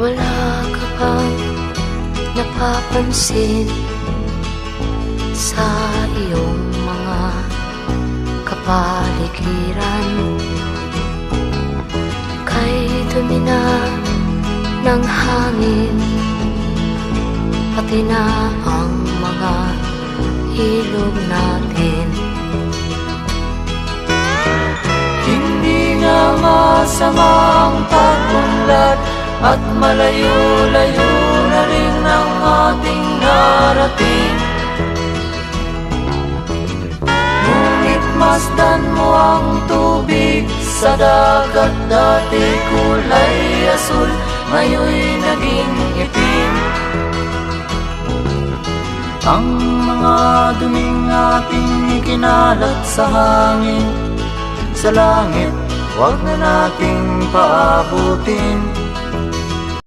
Wala ka bang napapansin sa iyong mga kapaligiran? Kay dumi na ng hangin, pati na ang mga ilog natin. Hindi nga masamang pag-unlad at malayo-layo na rin ang ating narating. Ngunit masdan mo ang tubig sa dagat, dati kulay asul, ngayon'y naging itim. Ang mga duming ating ikinalat sa hangin, sa langit, huwag na nating paabutin.